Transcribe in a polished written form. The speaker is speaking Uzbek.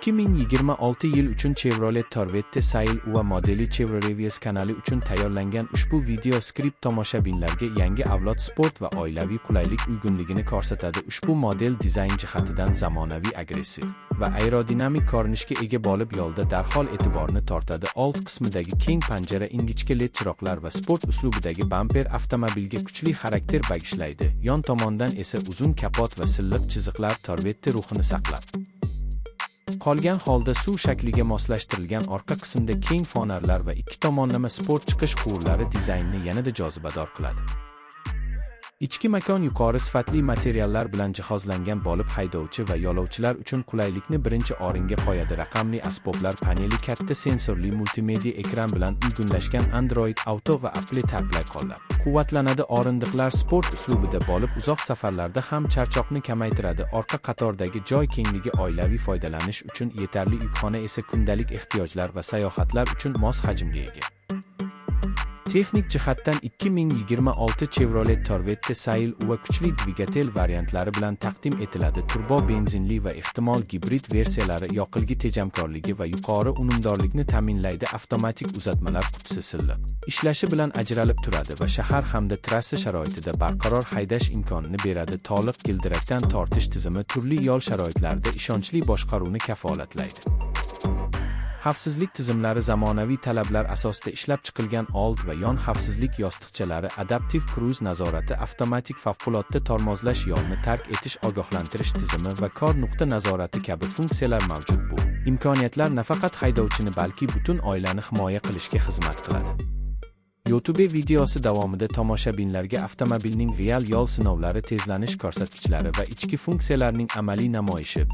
2026 yil uchun Chevrolet Corvette Sail UA modeli Chevrolet Reviews kanali uchun tayyorlangan ushbu video skript tomoshabinlarga yangi avlod sport va oilaviy qulaylik uyg'unligini ko'rsatadi. Ushbu model dizayn jihatidan zamonaviy, agressiv va aerodinamik ko'rinishga ega bo'lib, yo'lda darhol e'tiborni tortadi. Old qismidagi keng panjara, ingichka LED chiroqlar va sport uslubidagi bamper avtomobilga kuchli xarakter bag'ishlaydi. Yon tomondan esa uzun kapot va silliq chiziqlar Corvette ruhini saqlab qolgan holda suv shakliga moslashtirilgan orqa qismda keng fonarlar va ikki tomonlama sport chiqish quvurlari dizaynni yanada jozibador qiladi. Ichki makon yuqori sifatli materiallar bilan jihozlangan bo'lib, haydovchi va yo'lovchilar uchun qulaylikni birinchi o'ringa qo'yadi. Raqamli asboblar paneli katta sensorli multimedia ekran bilan uyg'unlashgan Android Auto va Apple CarPlay qo'llab quvvatlanadi. O'rindiqlar sport uslubida bo'lib, uzoq safarlarda ham charchoqni kamaytiradi. Orqa qatordagi joy kengligi oilaviy foydalanish uchun yetarli, yukxona esa kundalik ehtiyojlar va sayohatlar uchun mos hajmga ega. Texnik jihatdan 2026 Chevrolet Corvette Sail UA kuchli dvigatel variantlari bilan taqdim etiladi. Turbo benzinli va ehtimol gibrid versiyalari yoqilg'i tejamkorligi va yuqori unumdorlikni ta'minlaydi. Avtomatik uzatmalar qutisi silliq ishlashi bilan ajralib turadi va shahar hamda trassa sharoitida barqaror haydash imkonini beradi. To'liq g'ildirakdan tortish tizimi turli yo'l sharoitlarida ishonchli boshqaruvni kafolatlaydi. Xavfsizlik tizimlari zamonaviy talablar asosida ishlab chiqilgan. Old va yon xavfsizlik yostiqchalari, adaptiv kruz nazorati, avtomatik favqulodda tormozlash, yo'lni tark etish ogohlantirish tizimi va kor nuqta nazorati kabi funksiyalar mavjud. Bu imkoniyatlar nafaqat haydovchini, balki butun oilani himoya qilishga xizmat qiladi. YouTube videosi davomida tomoshabinlarga avtomobilning real yo'l sinovlari, tezlanish ko'rsatkichlari va ichki funksiyalarning amaliy namoyishi